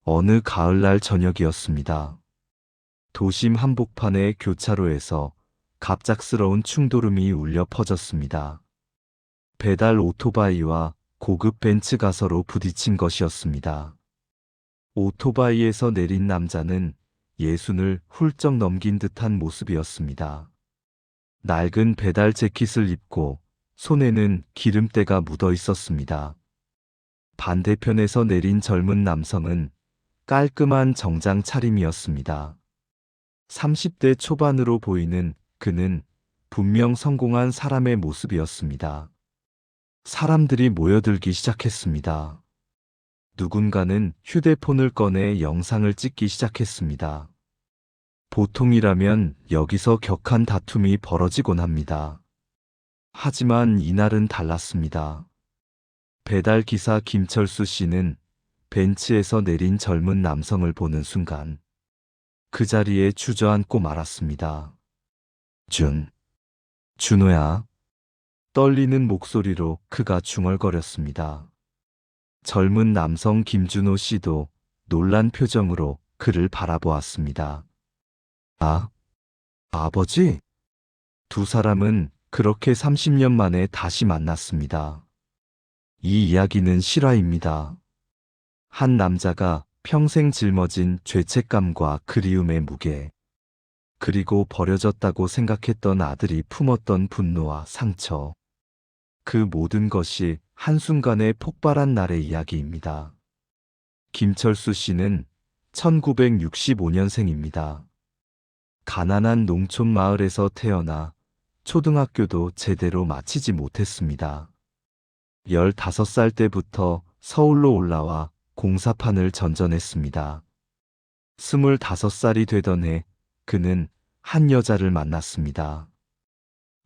어느 가을날 저녁이었습니다. 도심 한복판의 교차로에서 갑작스러운 충돌음이 울려 퍼졌습니다. 배달 오토바이와 고급 벤츠가 서로 부딪힌 것이었습니다. 오토바이에서 내린 남자는 예순을 훌쩍 넘긴 듯한 모습이었습니다. 낡은 배달 재킷을 입고 손에는 기름때가 묻어 있었습니다. 반대편에서 내린 젊은 남성은 깔끔한 정장 차림이었습니다. 30대 초반으로 보이는 그는 분명 성공한 사람의 모습이었습니다. 사람들이 모여들기 시작했습니다. 누군가는 휴대폰을 꺼내 영상을 찍기 시작했습니다. 보통이라면 여기서 격한 다툼이 벌어지곤 합니다. 하지만 이날은 달랐습니다. 배달 기사 김철수 씨는 벤츠에서 내린 젊은 남성을 보는 순간 그 자리에 주저앉고 말았습니다. 준호야. 떨리는 목소리로 그가 중얼거렸습니다. 젊은 남성 김준호 씨도 놀란 표정으로 그를 바라보았습니다. 아버지? 두 사람은 그렇게 30년 만에 다시 만났습니다. 이 이야기는 실화입니다. 한 남자가 평생 짊어진 죄책감과 그리움의 무게, 그리고 버려졌다고 생각했던 아들이 품었던 분노와 상처, 그 모든 것이 한순간에 폭발한 날의 이야기입니다. 김철수 씨는 1965년생입니다. 가난한 농촌 마을에서 태어나 초등학교도 제대로 마치지 못했습니다. 15살 때부터 서울로 올라와 공사판을 전전했습니다. 25살이 되던 해 그는 한 여자를 만났습니다.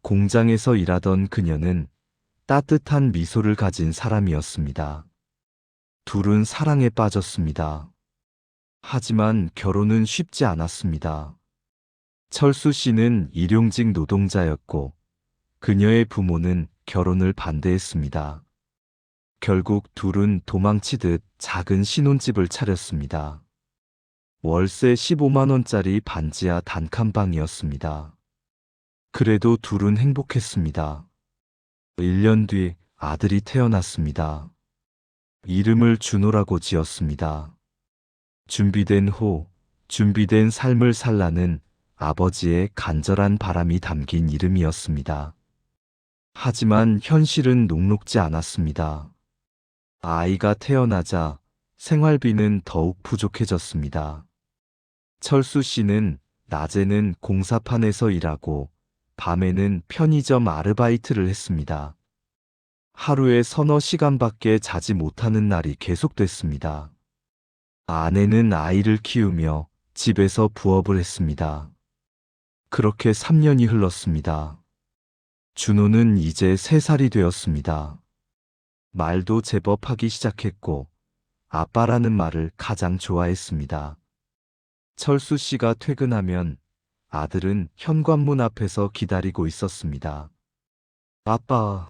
공장에서 일하던 그녀는 따뜻한 미소를 가진 사람이었습니다. 둘은 사랑에 빠졌습니다. 하지만 결혼은 쉽지 않았습니다. 철수 씨는 일용직 노동자였고 그녀의 부모는 결혼을 반대했습니다. 결국 둘은 도망치듯 작은 신혼집을 차렸습니다. 월세 15만 원짜리 반지하 단칸방이었습니다. 그래도 둘은 행복했습니다. 1년 뒤 아들이 태어났습니다. 이름을 준호라고 지었습니다. 준비된 삶을 살라는 아버지의 간절한 바람이 담긴 이름이었습니다. 하지만 현실은 녹록지 않았습니다. 아이가 태어나자 생활비는 더욱 부족해졌습니다. 철수 씨는 낮에는 공사판에서 일하고 밤에는 편의점 아르바이트를 했습니다. 하루에 서너 시간밖에 자지 못하는 날이 계속됐습니다. 아내는 아이를 키우며 집에서 부업을 했습니다. 그렇게 3년이 흘렀습니다. 준호는 이제 3살이 되었습니다. 말도 제법 하기 시작했고 아빠라는 말을 가장 좋아했습니다. 철수 씨가 퇴근하면 아들은 현관문 앞에서 기다리고 있었습니다. 아빠.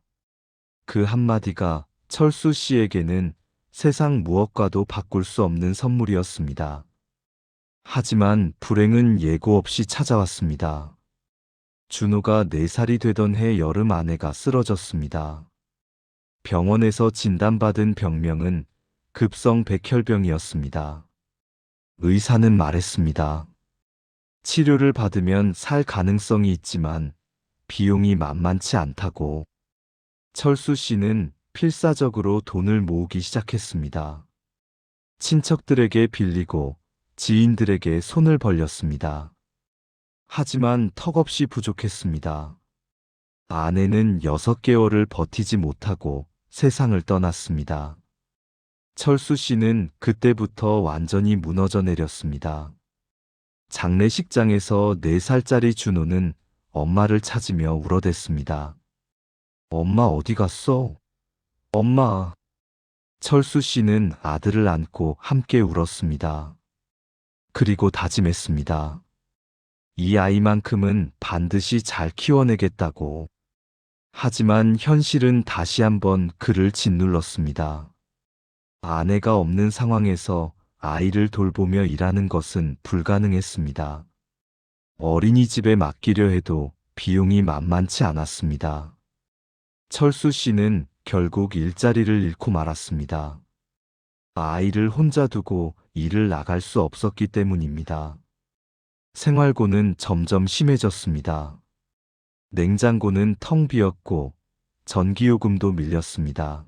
그 한마디가 철수 씨에게는 세상 무엇과도 바꿀 수 없는 선물이었습니다. 하지만 불행은 예고 없이 찾아왔습니다. 준호가 4살이 되던 해 여름 아내가 쓰러졌습니다. 병원에서 진단받은 병명은 급성 백혈병이었습니다. 의사는 말했습니다. 치료를 받으면 살 가능성이 있지만 비용이 만만치 않다고. 철수 씨는 필사적으로 돈을 모으기 시작했습니다. 친척들에게 빌리고 지인들에게 손을 벌렸습니다. 하지만 턱없이 부족했습니다. 아내는 6개월을 버티지 못하고 세상을 떠났습니다. 철수 씨는 그때부터 완전히 무너져 내렸습니다. 장례식장에서 4살짜리 준호는 엄마를 찾으며 울어댔습니다. 엄마 어디 갔어? 엄마. 철수 씨는 아들을 안고 함께 울었습니다. 그리고 다짐했습니다. 이 아이만큼은 반드시 잘 키워내겠다고. 하지만 현실은 다시 한번 그를 짓눌렀습니다. 아내가 없는 상황에서 아이를 돌보며 일하는 것은 불가능했습니다. 어린이집에 맡기려 해도 비용이 만만치 않았습니다. 철수 씨는 결국 일자리를 잃고 말았습니다. 아이를 혼자 두고 일을 나갈 수 없었기 때문입니다. 생활고는 점점 심해졌습니다. 냉장고는 텅 비었고 전기요금도 밀렸습니다.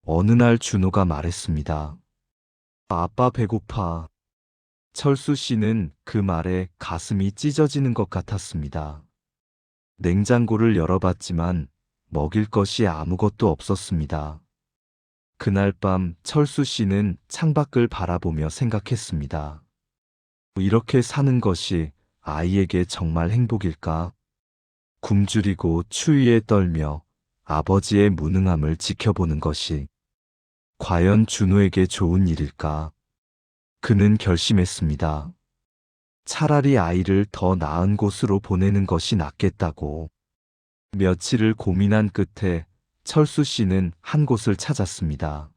어느 날 준호가 말했습니다. 아빠 배고파. 철수 씨는 그 말에 가슴이 찢어지는 것 같았습니다. 냉장고를 열어봤지만 먹일 것이 아무것도 없었습니다. 그날 밤 철수 씨는 창밖을 바라보며 생각했습니다. 이렇게 사는 것이 아이에게 정말 행복일까? 굶주리고 추위에 떨며 아버지의 무능함을 지켜보는 것이 과연 준호에게 좋은 일일까? 그는 결심했습니다. 차라리 아이를 더 나은 곳으로 보내는 것이 낫겠다고. 며칠을 고민한 끝에 철수 씨는 한 곳을 찾았습니다.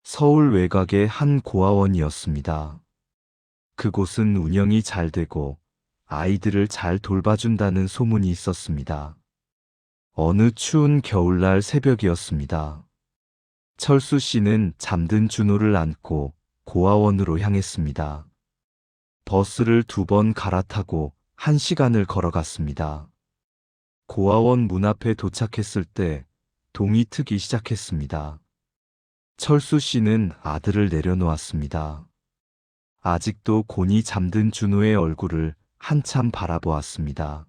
서울 외곽의 한 고아원이었습니다. 그곳은 운영이 잘 되고 아이들을 잘 돌봐준다는 소문이 있었습니다. 어느 추운 겨울날 새벽이었습니다. 철수 씨는 잠든 준호를 안고 고아원으로 향했습니다. 버스를 2번 갈아타고 1시간을 걸어갔습니다. 고아원 문 앞에 도착했을 때 동이 트기 시작했습니다. 철수 씨는 아들을 내려놓았습니다. 아직도 곤히 잠든 준호의 얼굴을 한참 바라보았습니다.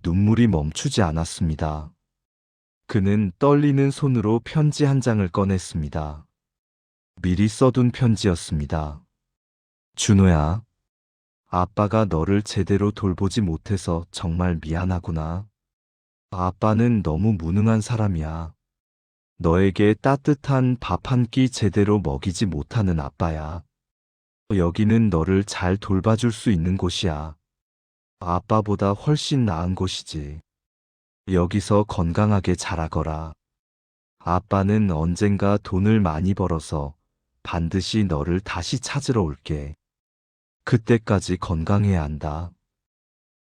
눈물이 멈추지 않았습니다. 그는 떨리는 손으로 편지 한 장을 꺼냈습니다. 미리 써둔 편지였습니다. 준호야, 아빠가 너를 제대로 돌보지 못해서 정말 미안하구나. 아빠는 너무 무능한 사람이야. 너에게 따뜻한 밥 한 끼 제대로 먹이지 못하는 아빠야. 여기는 너를 잘 돌봐줄 수 있는 곳이야. 아빠보다 훨씬 나은 곳이지. 여기서 건강하게 자라거라. 아빠는 언젠가 돈을 많이 벌어서 반드시 너를 다시 찾으러 올게. 그때까지 건강해야 한다.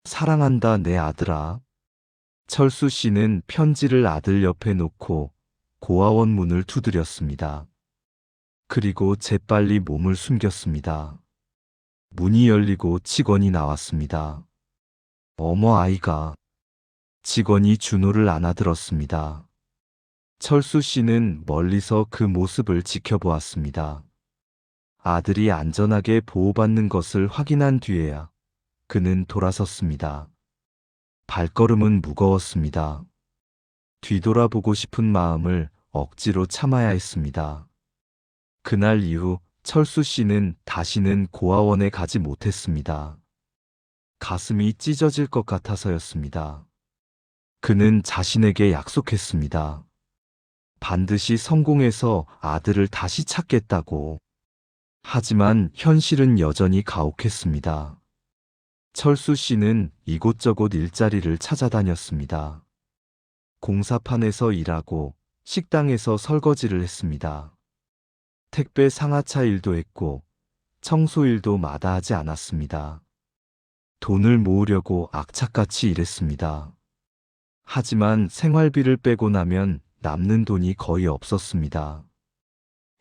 사랑한다, 내 아들아. 철수 씨는 편지를 아들 옆에 놓고 고아원 문을 두드렸습니다. 그리고 재빨리 몸을 숨겼습니다. 문이 열리고 직원이 나왔습니다. 어머 아이가. 직원이 준호를 안아들었습니다. 철수 씨는 멀리서 그 모습을 지켜보았습니다. 아들이 안전하게 보호받는 것을 확인한 뒤에야 그는 돌아섰습니다. 발걸음은 무거웠습니다. 뒤돌아보고 싶은 마음을 억지로 참아야 했습니다. 그날 이후 철수 씨는 다시는 고아원에 가지 못했습니다. 가슴이 찢어질 것 같아서였습니다. 그는 자신에게 약속했습니다. 반드시 성공해서 아들을 다시 찾겠다고. 하지만 현실은 여전히 가혹했습니다. 철수 씨는 이곳저곳 일자리를 찾아다녔습니다. 공사판에서 일하고 식당에서 설거지를 했습니다. 택배 상하차 일도 했고 청소 일도 마다하지 않았습니다. 돈을 모으려고 악착같이 일했습니다. 하지만 생활비를 빼고 나면 남는 돈이 거의 없었습니다.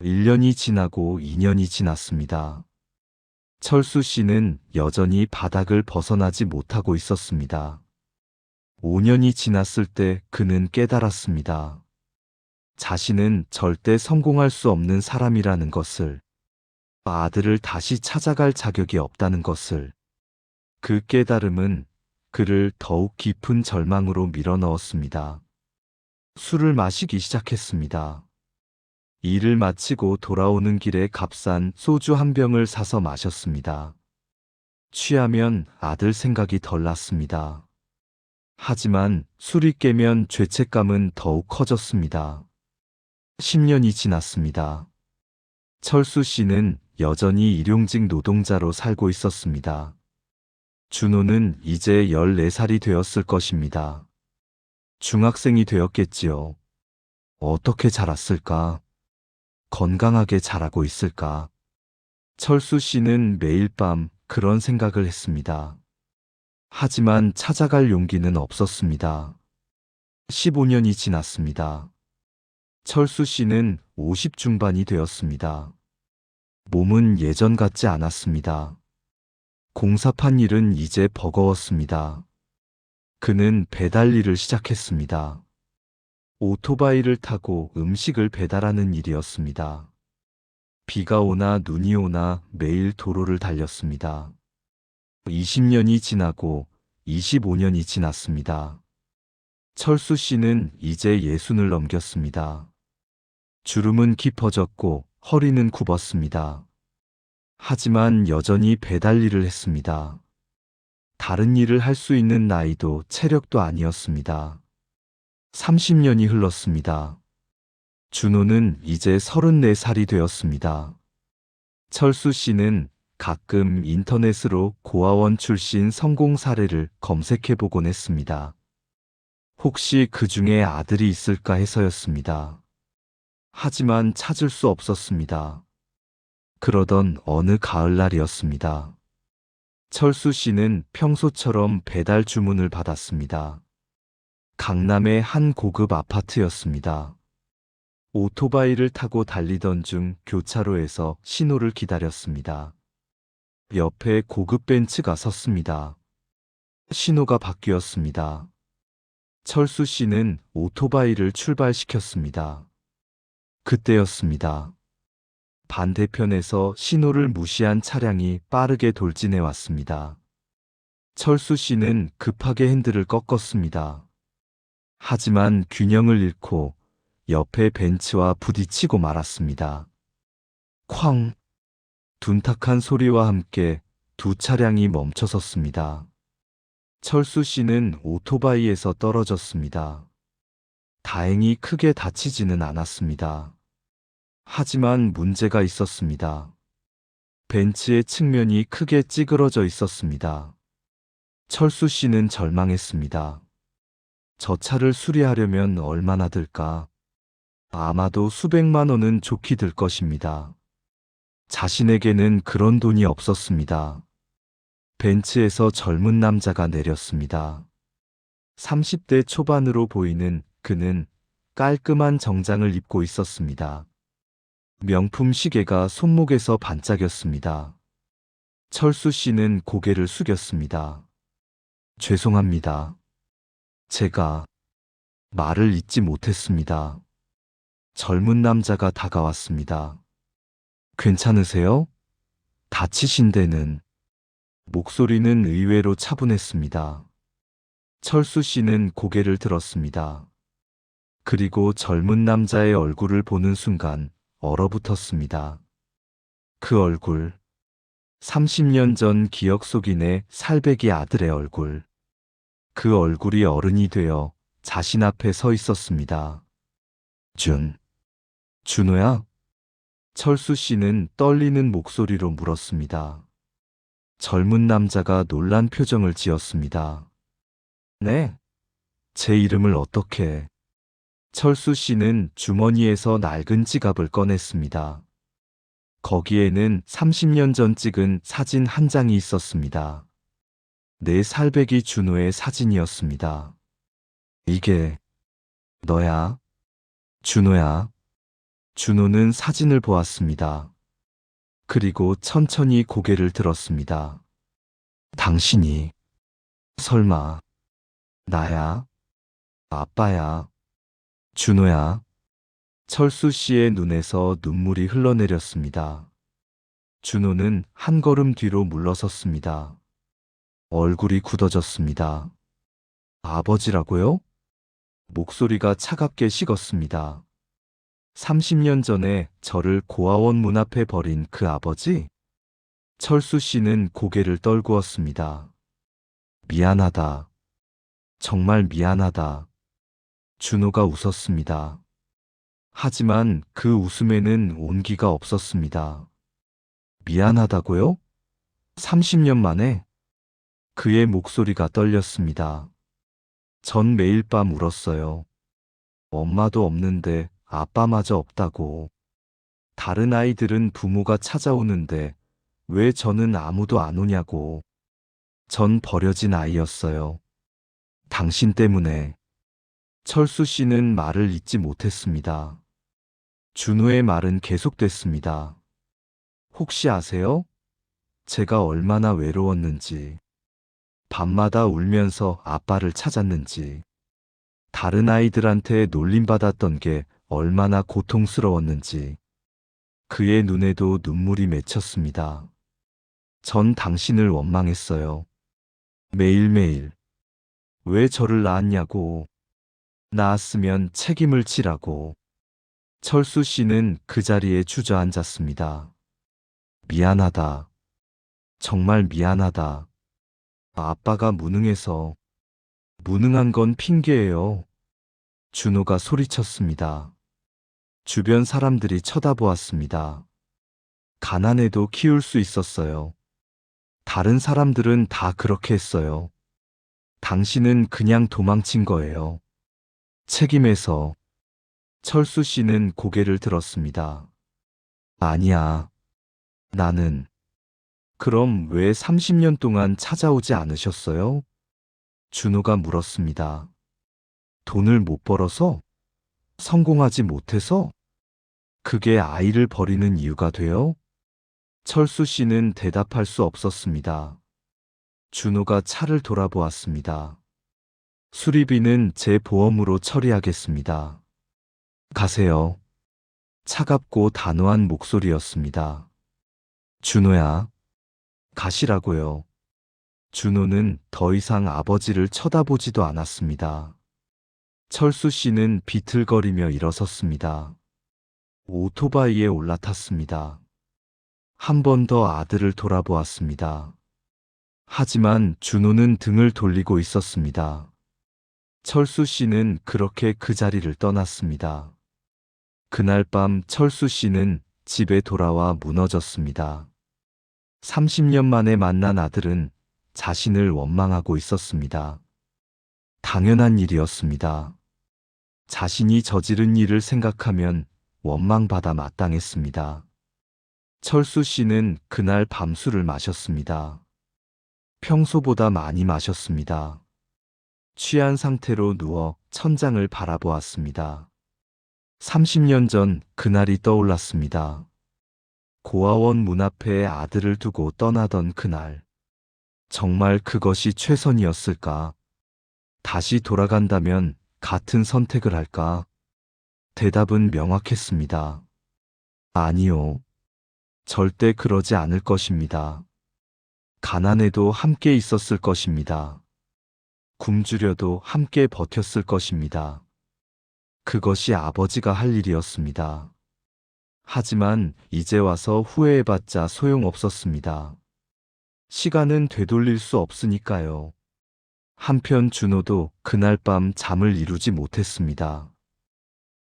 1년이 지나고 2년이 지났습니다. 철수 씨는 여전히 바닥을 벗어나지 못하고 있었습니다. 5년이 지났을 때 그는 깨달았습니다. 자신은 절대 성공할 수 없는 사람이라는 것을, 아들을 다시 찾아갈 자격이 없다는 것을. 그 깨달음은 그를 더욱 깊은 절망으로 밀어넣었습니다. 술을 마시기 시작했습니다. 일을 마치고 돌아오는 길에 값싼 소주 한 병을 사서 마셨습니다. 취하면 아들 생각이 덜 났습니다. 하지만 술이 깨면 죄책감은 더욱 커졌습니다. 10년이 지났습니다. 철수 씨는 여전히 일용직 노동자로 살고 있었습니다. 준호는 이제 14살이 되었을 것입니다. 중학생이 되었겠지요. 어떻게 자랐을까? 건강하게 자라고 있을까? 철수 씨는 매일 밤 그런 생각을 했습니다. 하지만 찾아갈 용기는 없었습니다. 15년이 지났습니다. 철수 씨는 50 중반이 되었습니다. 몸은 예전 같지 않았습니다. 공사판 일은 이제 버거웠습니다. 그는 배달 일을 시작했습니다. 오토바이를 타고 음식을 배달하는 일이었습니다. 비가 오나 눈이 오나 매일 도로를 달렸습니다. 20년이 지나고 25년이 지났습니다. 철수 씨는 이제 60을 넘겼습니다. 주름은 깊어졌고 허리는 굽었습니다. 하지만 여전히 배달 일을 했습니다. 다른 일을 할 수 있는 나이도 체력도 아니었습니다. 30년이 흘렀습니다. 준호는 이제 34살이 되었습니다. 철수 씨는 가끔 인터넷으로 고아원 출신 성공 사례를 검색해 보곤 했습니다. 혹시 그 중에 아들이 있을까 해서였습니다. 하지만 찾을 수 없었습니다. 그러던 어느 가을날이었습니다. 철수 씨는 평소처럼 배달 주문을 받았습니다. 강남의 한 고급 아파트였습니다. 오토바이를 타고 달리던 중 교차로에서 신호를 기다렸습니다. 옆에 고급 벤츠가 섰습니다. 신호가 바뀌었습니다. 철수 씨는 오토바이를 출발시켰습니다. 그때였습니다. 반대편에서 신호를 무시한 차량이 빠르게 돌진해 왔습니다. 철수 씨는 급하게 핸들을 꺾었습니다. 하지만 균형을 잃고 옆에 벤츠와 부딪히고 말았습니다. 쾅! 둔탁한 소리와 함께 두 차량이 멈춰섰습니다. 철수 씨는 오토바이에서 떨어졌습니다. 다행히 크게 다치지는 않았습니다. 하지만 문제가 있었습니다. 벤츠의 측면이 크게 찌그러져 있었습니다. 철수 씨는 절망했습니다. 저 차를 수리하려면 얼마나 들까? 아마도 수백만 원은 좋게 들 것입니다. 자신에게는 그런 돈이 없었습니다. 벤츠에서 젊은 남자가 내렸습니다. 30대 초반으로 보이는 그는 깔끔한 정장을 입고 있었습니다. 명품 시계가 손목에서 반짝였습니다. 철수 씨는 고개를 숙였습니다. 죄송합니다. 제가 말을 잇지 못했습니다. 젊은 남자가 다가왔습니다. 괜찮으세요? 다치신 데는? 목소리는 의외로 차분했습니다. 철수 씨는 고개를 들었습니다. 그리고 젊은 남자의 얼굴을 보는 순간 얼어붙었습니다. 그 얼굴. 30년 전 기억 속인의 살배기 아들의 얼굴. 그 얼굴이 어른이 되어 자신 앞에 서 있었습니다. 준호야? 철수 씨는 떨리는 목소리로 물었습니다. 젊은 남자가 놀란 표정을 지었습니다. 네? 제 이름을 어떻게? 철수 씨는 주머니에서 낡은 지갑을 꺼냈습니다. 거기에는 30년 전 찍은 사진 한 장이 있었습니다. 내 살배기 준호의 사진이었습니다. 이게 너야? 준호야? 준호는 사진을 보았습니다. 그리고 천천히 고개를 들었습니다. 당신이 설마 나야? 아빠야? 준호야? 철수 씨의 눈에서 눈물이 흘러내렸습니다. 준호는 한 걸음 뒤로 물러섰습니다. 얼굴이 굳어졌습니다. 아버지라고요? 목소리가 차갑게 식었습니다. 30년 전에 저를 고아원 문 앞에 버린 그 아버지? 철수 씨는 고개를 떨구었습니다. 미안하다. 정말 미안하다. 준호가 웃었습니다. 하지만 그 웃음에는 온기가 없었습니다. 미안하다고요? 30년 만에? 그의 목소리가 떨렸습니다. 전 매일 밤 울었어요. 엄마도 없는데 아빠마저 없다고. 다른 아이들은 부모가 찾아오는데 왜 저는 아무도 안 오냐고. 전 버려진 아이였어요. 당신 때문에. 철수 씨는 말을 잇지 못했습니다. 준호의 말은 계속됐습니다. 혹시 아세요? 제가 얼마나 외로웠는지, 밤마다 울면서 아빠를 찾았는지, 다른 아이들한테 놀림받았던 게 얼마나 고통스러웠는지, 그의 눈에도 눈물이 맺혔습니다. 전 당신을 원망했어요. 매일매일. 왜 저를 낳았냐고. 낳았으면 책임을 지라고. 철수 씨는 그 자리에 주저앉았습니다. 미안하다. 정말 미안하다. 아빠가 무능해서. 무능한 건 핑계예요. 준호가 소리쳤습니다. 주변 사람들이 쳐다보았습니다. 가난해도 키울 수 있었어요. 다른 사람들은 다 그렇게 했어요. 당신은 그냥 도망친 거예요. 책임에서. 철수 씨는 고개를 들었습니다. 아니야. 나는. 그럼 왜 30년 동안 찾아오지 않으셨어요? 준호가 물었습니다. 돈을 못 벌어서? 성공하지 못해서? 그게 아이를 버리는 이유가 돼요? 철수 씨는 대답할 수 없었습니다. 준호가 차를 돌아보았습니다. 수리비는 제 보험으로 처리하겠습니다. 가세요. 차갑고 단호한 목소리였습니다. 준호야, 가시라고요. 준호는 더 이상 아버지를 쳐다보지도 않았습니다. 철수 씨는 비틀거리며 일어섰습니다. 오토바이에 올라탔습니다. 한 번 더 아들을 돌아보았습니다. 하지만 준호는 등을 돌리고 있었습니다. 철수 씨는 그렇게 그 자리를 떠났습니다. 그날 밤 철수 씨는 집에 돌아와 무너졌습니다. 30년 만에 만난 아들은 자신을 원망하고 있었습니다. 당연한 일이었습니다. 자신이 저지른 일을 생각하면 원망받아 마땅했습니다. 철수 씨는 그날 밤술을 마셨습니다. 평소보다 많이 마셨습니다. 취한 상태로 누워 천장을 바라보았습니다. 30년 전 그날이 떠올랐습니다. 고아원 문 앞에 아들을 두고 떠나던 그날. 정말 그것이 최선이었을까? 다시 돌아간다면 같은 선택을 할까? 대답은 명확했습니다. 아니요. 절대 그러지 않을 것입니다. 가난해도 함께 있었을 것입니다. 굶주려도 함께 버텼을 것입니다. 그것이 아버지가 할 일이었습니다. 하지만 이제 와서 후회해봤자 소용없었습니다. 시간은 되돌릴 수 없으니까요. 한편 준호도 그날 밤 잠을 이루지 못했습니다.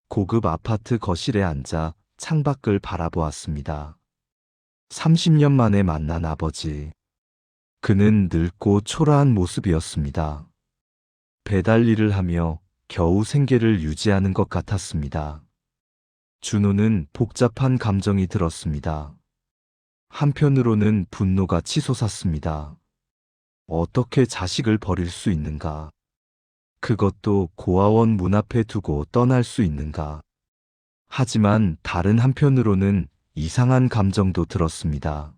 고급 아파트 거실에 앉아 창밖을 바라보았습니다. 30년 만에 만난 아버지. 그는 늙고 초라한 모습이었습니다. 배달 일을 하며 겨우 생계를 유지하는 것 같았습니다. 준호는 복잡한 감정이 들었습니다. 한편으로는 분노가 치솟았습니다. 어떻게 자식을 버릴 수 있는가? 그것도 고아원 문 앞에 두고 떠날 수 있는가? 하지만 다른 한편으로는 이상한 감정도 들었습니다.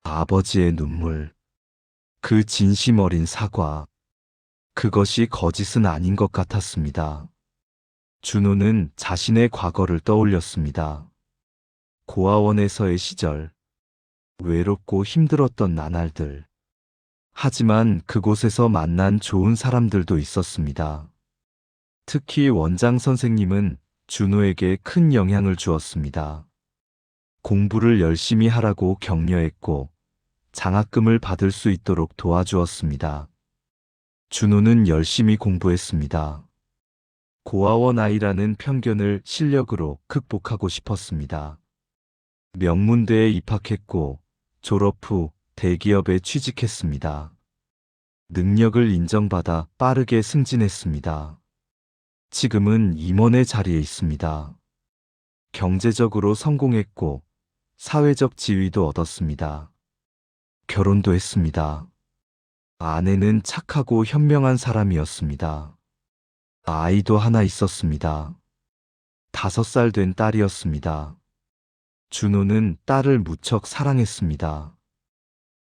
아버지의 눈물. 그 진심 어린 사과. 그것이 거짓은 아닌 것 같았습니다. 준호는 자신의 과거를 떠올렸습니다. 고아원에서의 시절. 외롭고 힘들었던 나날들. 하지만 그곳에서 만난 좋은 사람들도 있었습니다. 특히 원장 선생님은 준호에게 큰 영향을 주었습니다. 공부를 열심히 하라고 격려했고 장학금을 받을 수 있도록 도와주었습니다. 준호는 열심히 공부했습니다. 고아원 아이라는 편견을 실력으로 극복하고 싶었습니다. 명문대에 입학했고 졸업 후 대기업에 취직했습니다. 능력을 인정받아 빠르게 승진했습니다. 지금은 임원의 자리에 있습니다. 경제적으로 성공했고 사회적 지위도 얻었습니다. 결혼도 했습니다. 아내는 착하고 현명한 사람이었습니다. 아이도 하나 있었습니다. 5살 된 딸이었습니다. 준호는 딸을 무척 사랑했습니다.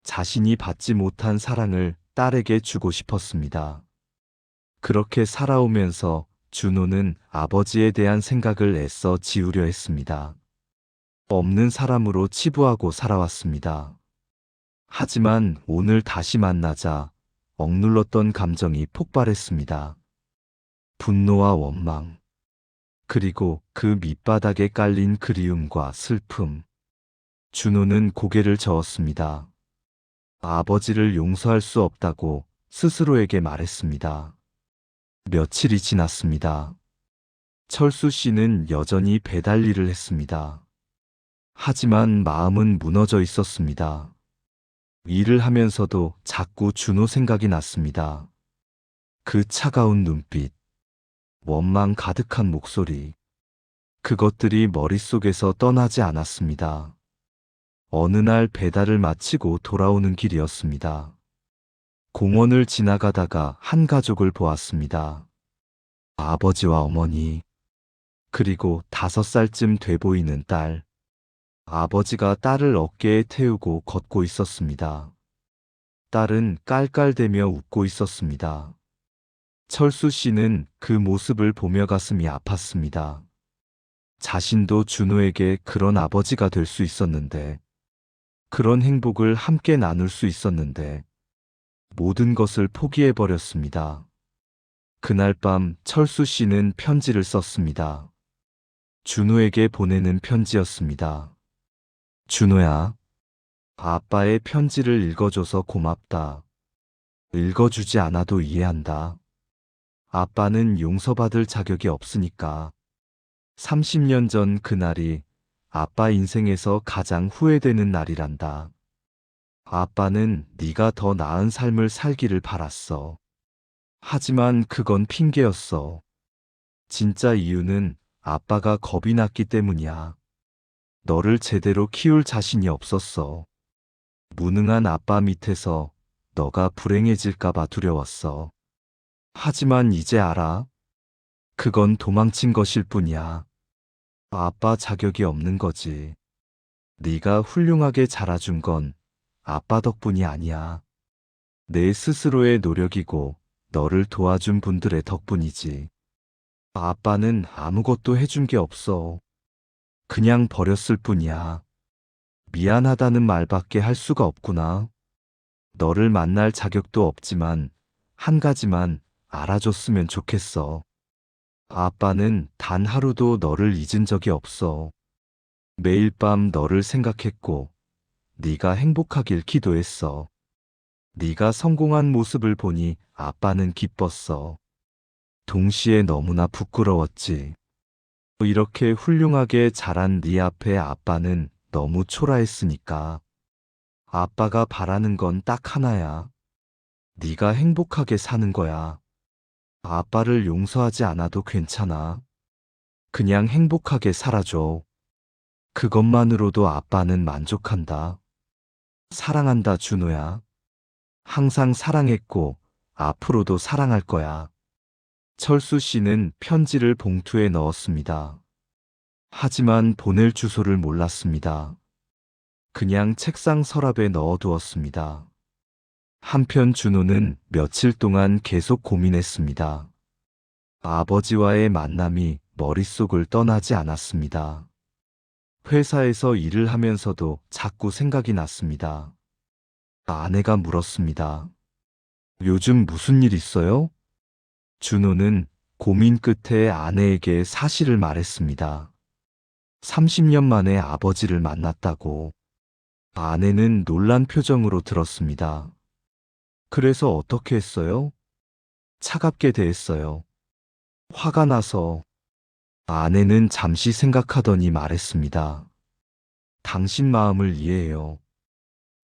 자신이 받지 못한 사랑을 딸에게 주고 싶었습니다. 그렇게 살아오면서 준호는 아버지에 대한 생각을 애써 지우려 했습니다. 없는 사람으로 치부하고 살아왔습니다. 하지만 오늘 다시 만나자 억눌렀던 감정이 폭발했습니다. 분노와 원망, 그리고 그 밑바닥에 깔린 그리움과 슬픔. 준호는 고개를 저었습니다. 아버지를 용서할 수 없다고 스스로에게 말했습니다. 며칠이 지났습니다. 철수 씨는 여전히 배달 일을 했습니다. 하지만 마음은 무너져 있었습니다. 일을 하면서도 자꾸 준호 생각이 났습니다. 그 차가운 눈빛, 원망 가득한 목소리, 그것들이 머릿속에서 떠나지 않았습니다. 어느 날 배달을 마치고 돌아오는 길이었습니다. 공원을 지나가다가 한 가족을 보았습니다. 아버지와 어머니, 그리고 5살쯤 돼 보이는 딸. 아버지가 딸을 어깨에 태우고 걷고 있었습니다. 딸은 깔깔대며 웃고 있었습니다. 철수 씨는 그 모습을 보며 가슴이 아팠습니다. 자신도 준호에게 그런 아버지가 될 수 있었는데, 그런 행복을 함께 나눌 수 있었는데, 모든 것을 포기해버렸습니다. 그날 밤 철수 씨는 편지를 썼습니다. 준호에게 보내는 편지였습니다. 준호야, 아빠의 편지를 읽어줘서 고맙다. 읽어주지 않아도 이해한다. 아빠는 용서받을 자격이 없으니까. 30년 전 그날이 아빠 인생에서 가장 후회되는 날이란다. 아빠는 네가 더 나은 삶을 살기를 바랐어. 하지만 그건 핑계였어. 진짜 이유는 아빠가 겁이 났기 때문이야. 너를 제대로 키울 자신이 없었어. 무능한 아빠 밑에서 너가 불행해질까봐 두려웠어. 하지만 이제 알아. 그건 도망친 것일 뿐이야. 아빠 자격이 없는 거지. 네가 훌륭하게 자라준 건 아빠 덕분이 아니야. 내 스스로의 노력이고 너를 도와준 분들의 덕분이지. 아빠는 아무것도 해준 게 없어. 그냥 버렸을 뿐이야. 미안하다는 말밖에 할 수가 없구나. 너를 만날 자격도 없지만 한 가지만 알아줬으면 좋겠어. 아빠는 단 하루도 너를 잊은 적이 없어. 매일 밤 너를 생각했고 네가 행복하길 기도했어. 네가 성공한 모습을 보니 아빠는 기뻤어. 동시에 너무나 부끄러웠지. 이렇게 훌륭하게 자란 네 앞에 아빠는 너무 초라했으니까. 아빠가 바라는 건 딱 하나야. 네가 행복하게 사는 거야. 아빠를 용서하지 않아도 괜찮아. 그냥 행복하게 살아줘. 그것만으로도 아빠는 만족한다. 사랑한다, 준호야. 항상 사랑했고 앞으로도 사랑할 거야. 철수 씨는 편지를 봉투에 넣었습니다. 하지만 보낼 주소를 몰랐습니다. 그냥 책상 서랍에 넣어두었습니다. 한편 준호는 며칠 동안 계속 고민했습니다. 아버지와의 만남이 머릿속을 떠나지 않았습니다. 회사에서 일을 하면서도 자꾸 생각이 났습니다. 아내가 물었습니다. 요즘 무슨 일 있어요? 준호는 고민 끝에 아내에게 사실을 말했습니다. 30년 만에 아버지를 만났다고. 아내는 놀란 표정으로 들었습니다. 그래서 어떻게 했어요? 차갑게 대했어요. 화가 나서. 아내는 잠시 생각하더니 말했습니다. 당신 마음을 이해해요.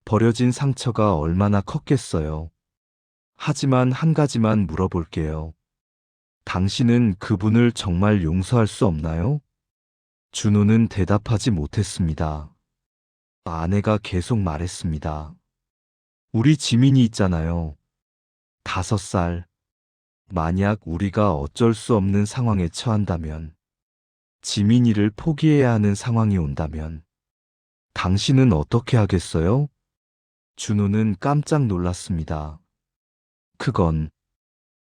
버려진 상처가 얼마나 컸겠어요. 하지만 한 가지만 물어볼게요. 당신은 그분을 정말 용서할 수 없나요? 준호는 대답하지 못했습니다. 아내가 계속 말했습니다. 우리 지민이 있잖아요. 5살. 만약 우리가 어쩔 수 없는 상황에 처한다면, 지민이를 포기해야 하는 상황이 온다면, 당신은 어떻게 하겠어요? 준호는 깜짝 놀랐습니다. 그건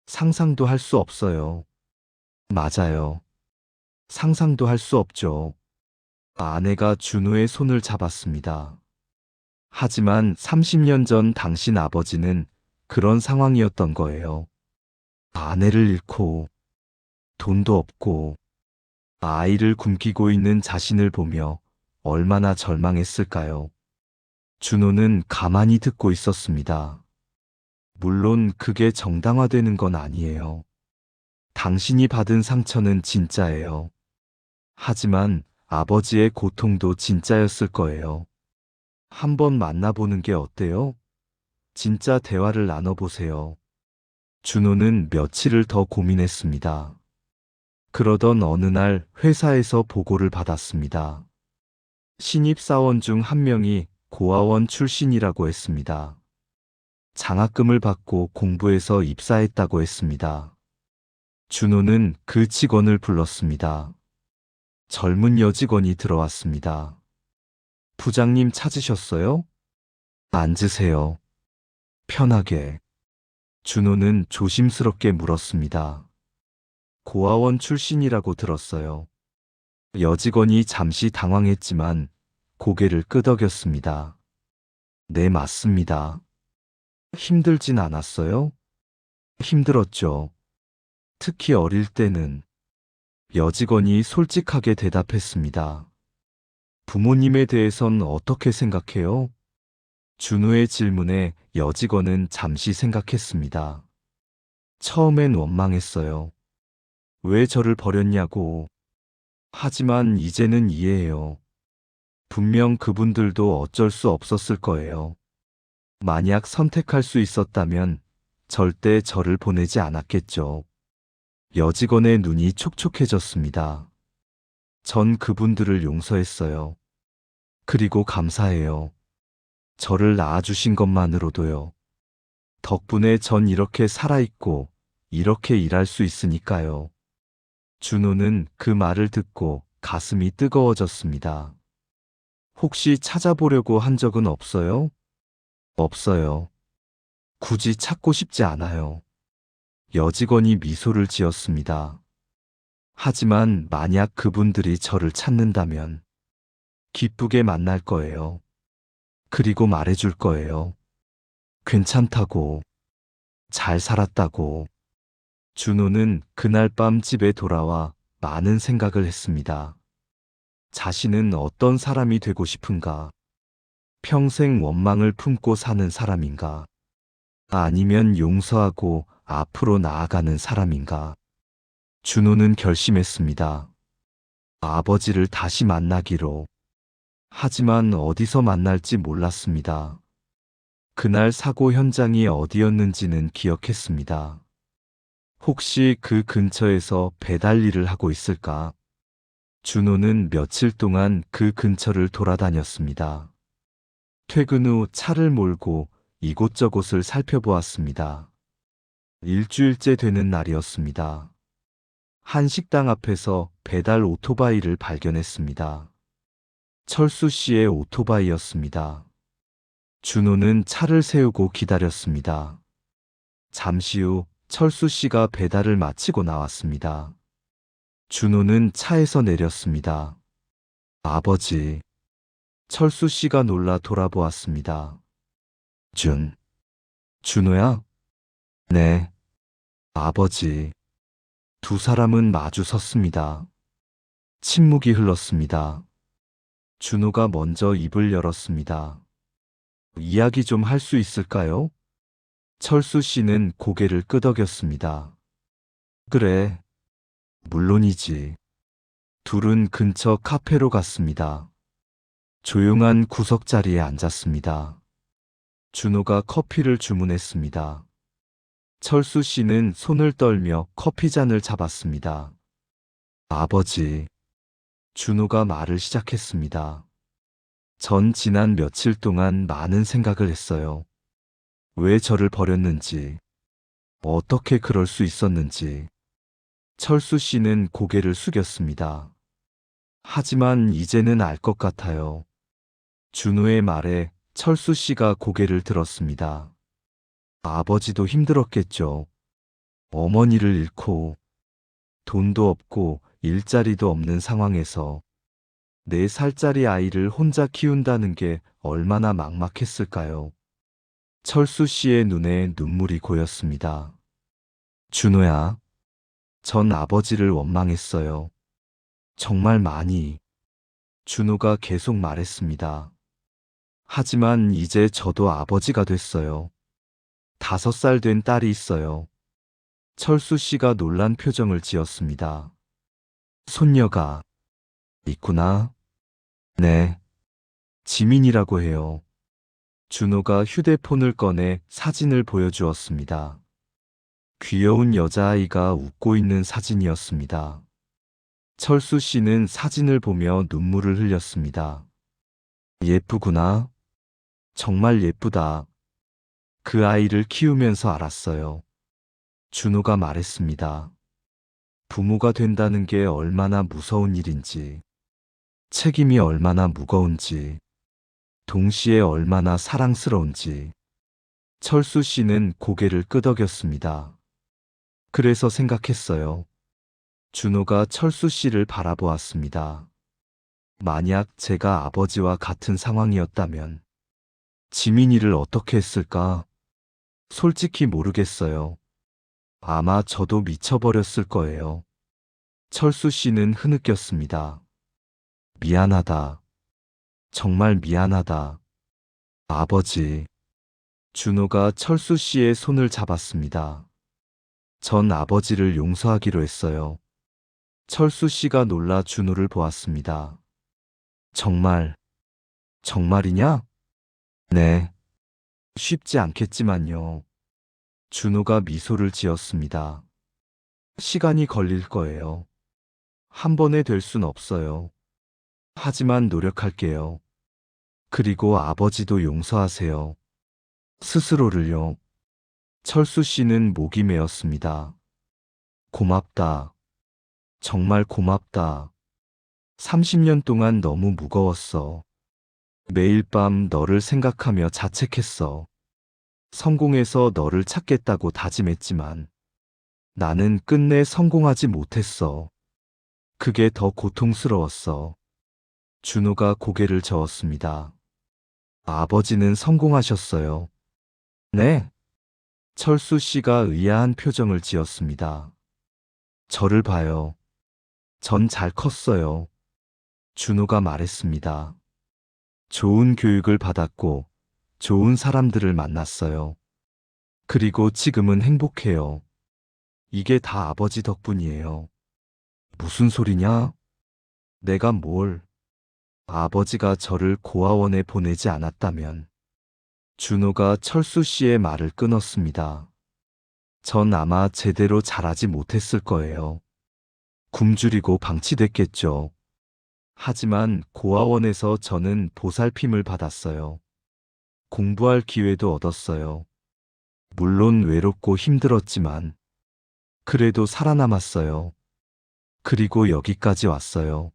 상상도 할 수 없어요. 맞아요. 상상도 할 수 없죠. 아내가 준호의 손을 잡았습니다. 하지만 30년 전 당신 아버지는 그런 상황이었던 거예요. 아내를 잃고, 돈도 없고, 아이를 굶기고 있는 자신을 보며 얼마나 절망했을까요? 준호는 가만히 듣고 있었습니다. 물론 그게 정당화되는 건 아니에요. 당신이 받은 상처는 진짜예요. 하지만 아버지의 고통도 진짜였을 거예요. 한번 만나보는 게 어때요? 진짜 대화를 나눠보세요. 준호는 며칠을 더 고민했습니다. 그러던 어느 날 회사에서 보고를 받았습니다. 신입사원 중 한 명이 고아원 출신이라고 했습니다. 장학금을 받고 공부해서 입사했다고 했습니다. 준호는 그 직원을 불렀습니다. 젊은 여직원이 들어왔습니다. 부장님 찾으셨어요? 앉으세요. 편하게. 준호는 조심스럽게 물었습니다. 고아원 출신이라고 들었어요. 여직원이 잠시 당황했지만 고개를 끄덕였습니다. 네, 맞습니다. 힘들진 않았어요? 힘들었죠. 특히 어릴 때는. 여직원이 솔직하게 대답했습니다. 부모님에 대해선 어떻게 생각해요? 준호의 질문에 여직원은 잠시 생각했습니다. 처음엔 원망했어요. 왜 저를 버렸냐고. 하지만 이제는 이해해요. 분명 그분들도 어쩔 수 없었을 거예요. 만약 선택할 수 있었다면 절대 저를 보내지 않았겠죠. 여직원의 눈이 촉촉해졌습니다. 전 그분들을 용서했어요. 그리고 감사해요. 저를 낳아주신 것만으로도요. 덕분에 전 이렇게 살아있고 이렇게 일할 수 있으니까요. 준호는 그 말을 듣고 가슴이 뜨거워졌습니다. 혹시 찾아보려고 한 적은 없어요? 없어요. 굳이 찾고 싶지 않아요. 여직원이 미소를 지었습니다. 하지만 만약 그분들이 저를 찾는다면 기쁘게 만날 거예요. 그리고 말해줄 거예요. 괜찮다고, 잘 살았다고. 준호는 그날 밤 집에 돌아와 많은 생각을 했습니다. 자신은 어떤 사람이 되고 싶은가? 평생 원망을 품고 사는 사람인가? 아니면 용서하고 앞으로 나아가는 사람인가? 준호는 결심했습니다. 아버지를 다시 만나기로. 하지만 어디서 만날지 몰랐습니다. 그날 사고 현장이 어디였는지는 기억했습니다. 혹시 그 근처에서 배달 일을 하고 있을까? 준호는 며칠 동안 그 근처를 돌아다녔습니다. 퇴근 후 차를 몰고 이곳저곳을 살펴보았습니다. 일주일째 되는 날이었습니다. 한 식당 앞에서 배달 오토바이를 발견했습니다. 철수 씨의 오토바이였습니다. 준호는 차를 세우고 기다렸습니다. 잠시 후 철수 씨가 배달을 마치고 나왔습니다. 준호는 차에서 내렸습니다. 아버지. 철수 씨가 놀라 돌아보았습니다. 준호야? 네. 아버지. 두 사람은 마주 섰습니다. 침묵이 흘렀습니다. 준호가 먼저 입을 열었습니다. 이야기 좀 할 수 있을까요? 철수 씨는 고개를 끄덕였습니다. 그래. 물론이지. 둘은 근처 카페로 갔습니다. 조용한 구석자리에 앉았습니다. 준호가 커피를 주문했습니다. 철수 씨는 손을 떨며 커피잔을 잡았습니다. 아버지. 준호가 말을 시작했습니다. 전 지난 며칠 동안 많은 생각을 했어요. 왜 저를 버렸는지, 어떻게 그럴 수 있었는지. 철수 씨는 고개를 숙였습니다. 하지만 이제는 알 것 같아요. 준호의 말에 철수 씨가 고개를 들었습니다. 아버지도 힘들었겠죠. 어머니를 잃고 돈도 없고 일자리도 없는 상황에서 4살짜리 아이를 혼자 키운다는 게 얼마나 막막했을까요? 철수 씨의 눈에 눈물이 고였습니다. 준호야, 전 아버지를 원망했어요. 정말 많이. 준호가 계속 말했습니다. 하지만 이제 저도 아버지가 됐어요. 5살 된 딸이 있어요. 철수 씨가 놀란 표정을 지었습니다. 손녀가 있구나. 네. 지민이라고 해요. 준호가 휴대폰을 꺼내 사진을 보여주었습니다. 귀여운 여자아이가 웃고 있는 사진이었습니다. 철수 씨는 사진을 보며 눈물을 흘렸습니다. 예쁘구나. 정말 예쁘다. 그 아이를 키우면서 알았어요. 준호가 말했습니다. 부모가 된다는 게 얼마나 무서운 일인지, 책임이 얼마나 무거운지, 동시에 얼마나 사랑스러운지. 철수 씨는 고개를 끄덕였습니다. 그래서 생각했어요. 준호가 철수 씨를 바라보았습니다. 만약 제가 아버지와 같은 상황이었다면 지민이를 어떻게 했을까? 솔직히 모르겠어요. 아마 저도 미쳐버렸을 거예요. 철수 씨는 흐느꼈습니다. 미안하다. 정말 미안하다. 아버지. 준호가 철수 씨의 손을 잡았습니다. 전 아버지를 용서하기로 했어요. 철수 씨가 놀라 준호를 보았습니다. 정말, 정말이냐? 네. 쉽지 않겠지만요. 준호가 미소를 지었습니다. 시간이 걸릴 거예요. 한 번에 될 순 없어요. 하지만 노력할게요. 그리고 아버지도 용서하세요. 스스로를요. 철수 씨는 목이 메었습니다. 고맙다. 정말 고맙다. 30년 동안 너무 무거웠어. 매일 밤 너를 생각하며 자책했어. 성공해서 너를 찾겠다고 다짐했지만 나는 끝내 성공하지 못했어. 그게 더 고통스러웠어. 준호가 고개를 저었습니다. 아버지는 성공하셨어요. 네. 철수 씨가 의아한 표정을 지었습니다. 저를 봐요. 전 잘 컸어요. 준호가 말했습니다. 좋은 교육을 받았고 좋은 사람들을 만났어요. 그리고 지금은 행복해요. 이게 다 아버지 덕분이에요. 무슨 소리냐? 내가 뭘? 아버지가 저를 고아원에 보내지 않았다면. 준호가 철수 씨의 말을 끊었습니다. 전 아마 제대로 자라지 못했을 거예요. 굶주리고 방치됐겠죠. 하지만 고아원에서 저는 보살핌을 받았어요. 공부할 기회도 얻었어요. 물론 외롭고 힘들었지만 그래도 살아남았어요. 그리고 여기까지 왔어요.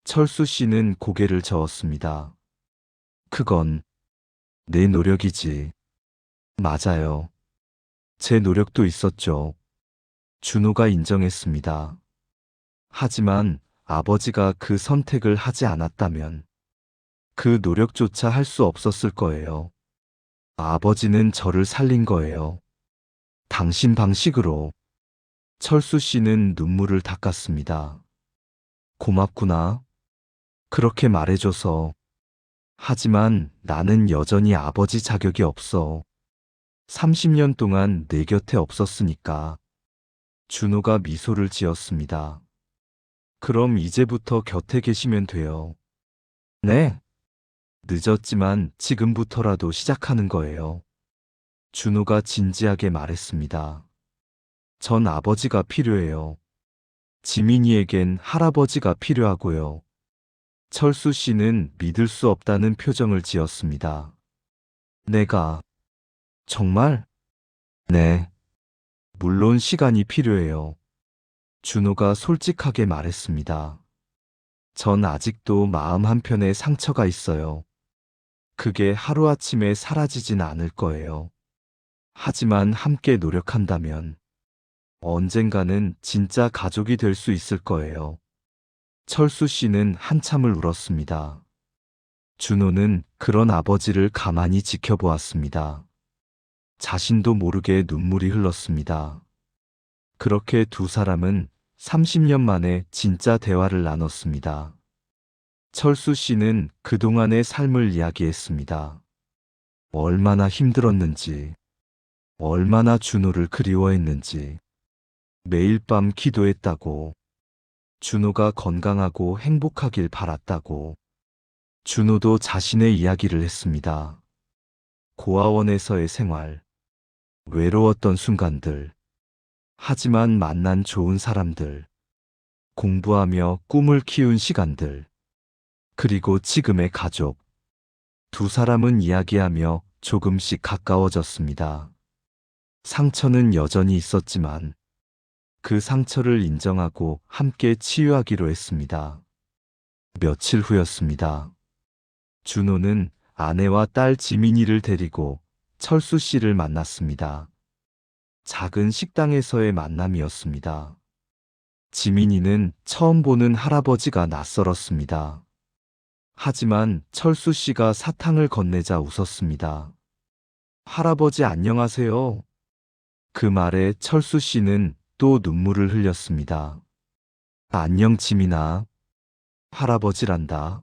철수 씨는 고개를 저었습니다. 그건 내 노력이지. 맞아요. 제 노력도 있었죠. 준호가 인정했습니다. 하지만 아버지가 그 선택을 하지 않았다면 그 노력조차 할 수 없었을 거예요. 아버지는 저를 살린 거예요. 당신 방식으로. 철수 씨는 눈물을 닦았습니다. 고맙구나. 그렇게 말해줘서. 하지만 나는 여전히 아버지 자격이 없어. 30년 동안 내 곁에 없었으니까. 준호가 미소를 지었습니다. 그럼 이제부터 곁에 계시면 돼요. 네. 늦었지만 지금부터라도 시작하는 거예요. 준호가 진지하게 말했습니다. 전 아버지가 필요해요. 지민이에겐 할아버지가 필요하고요. 철수 씨는 믿을 수 없다는 표정을 지었습니다. 내가 정말? 네. 물론 시간이 필요해요. 준호가 솔직하게 말했습니다. 전 아직도 마음 한편에 상처가 있어요. 그게 하루아침에 사라지진 않을 거예요. 하지만 함께 노력한다면 언젠가는 진짜 가족이 될 수 있을 거예요. 철수 씨는 한참을 울었습니다. 준호는 그런 아버지를 가만히 지켜보았습니다. 자신도 모르게 눈물이 흘렀습니다. 그렇게 두 사람은 30년 만에 진짜 대화를 나눴습니다. 철수 씨는 그동안의 삶을 이야기했습니다. 얼마나 힘들었는지, 얼마나 준호를 그리워했는지, 매일 밤 기도했다고, 준호가 건강하고 행복하길 바랐다고, 준호도 자신의 이야기를 했습니다. 고아원에서의 생활, 외로웠던 순간들, 하지만 만난 좋은 사람들, 공부하며 꿈을 키운 시간들, 그리고 지금의 가족. 두 사람은 이야기하며 조금씩 가까워졌습니다. 상처는 여전히 있었지만 그 상처를 인정하고 함께 치유하기로 했습니다. 며칠 후였습니다. 준호는 아내와 딸 지민이를 데리고 철수 씨를 만났습니다. 작은 식당에서의 만남이었습니다. 지민이는 처음 보는 할아버지가 낯설었습니다. 하지만 철수 씨가 사탕을 건네자 웃었습니다. 할아버지 안녕하세요. 그 말에 철수 씨는 또 눈물을 흘렸습니다. 안녕 지민아. 할아버지란다.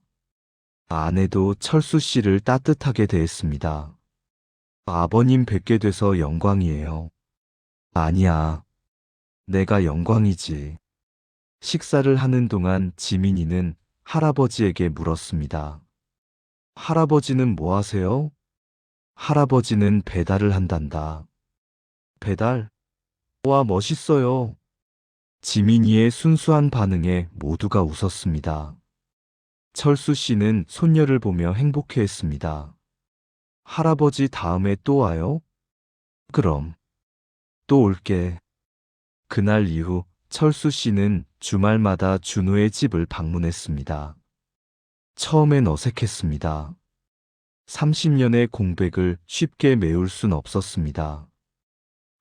아내도 철수 씨를 따뜻하게 대했습니다. 아버님 뵙게 돼서 영광이에요. 아니야. 내가 영광이지. 식사를 하는 동안 지민이는 할아버지에게 물었습니다. 할아버지는 뭐 하세요? 할아버지는 배달을 한단다. 배달? 와, 멋있어요. 지민이의 순수한 반응에 모두가 웃었습니다. 철수 씨는 손녀를 보며 행복해했습니다. 할아버지 다음에 또 와요? 그럼. 또 올게. 그날 이후 철수 씨는 주말마다 준호의 집을 방문했습니다. 처음엔 어색했습니다. 30년의 공백을 쉽게 메울 순 없었습니다.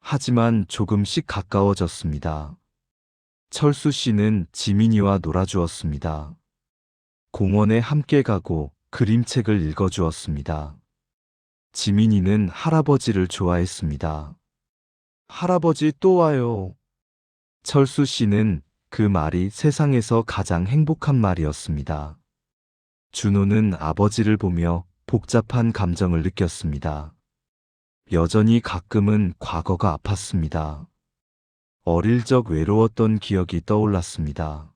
하지만 조금씩 가까워졌습니다. 철수 씨는 지민이와 놀아주었습니다. 공원에 함께 가고 그림책을 읽어주었습니다. 지민이는 할아버지를 좋아했습니다. 할아버지 또 와요. 철수 씨는 그 말이 세상에서 가장 행복한 말이었습니다. 준호는 아버지를 보며 복잡한 감정을 느꼈습니다. 여전히 가끔은 과거가 아팠습니다. 어릴 적 외로웠던 기억이 떠올랐습니다.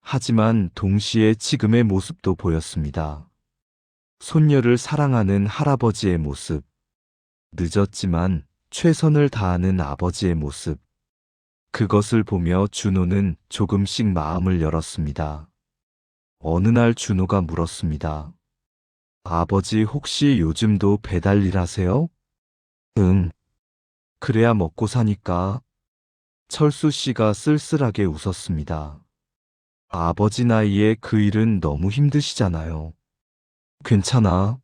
하지만 동시에 지금의 모습도 보였습니다. 손녀를 사랑하는 할아버지의 모습, 늦었지만 최선을 다하는 아버지의 모습. 그것을 보며 준호는 조금씩 마음을 열었습니다. 어느 날 준호가 물었습니다. 아버지 혹시 요즘도 배달 일 하세요? 응. 그래야 먹고 사니까. 철수 씨가 쓸쓸하게 웃었습니다. 아버지 나이에 그 일은 너무 힘드시잖아요. 괜찮아.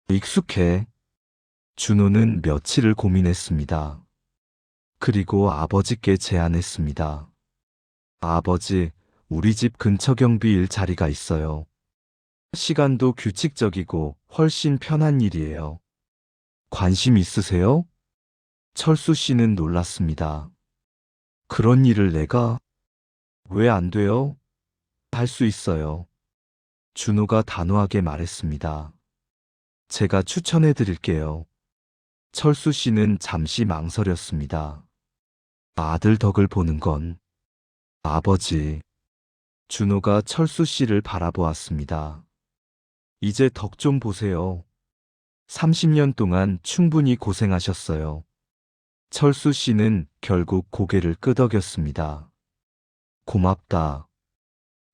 익숙해. 준호는 며칠을 고민했습니다. 그리고 아버지께 제안했습니다. 아버지, 우리 집 근처 경비일 자리가 있어요. 시간도 규칙적이고 훨씬 편한 일이에요. 관심 있으세요? 철수 씨는 놀랐습니다. 그런 일을 내가? 왜 안 돼요? 할 수 있어요. 준호가 단호하게 말했습니다. 제가 추천해 드릴게요. 철수 씨는 잠시 망설였습니다. 아들 덕을 보는 건 아버지. 준호가 철수 씨를 바라보았습니다. 이제 덕 좀 보세요. 30년 동안 충분히 고생하셨어요. 철수 씨는 결국 고개를 끄덕였습니다. 고맙다.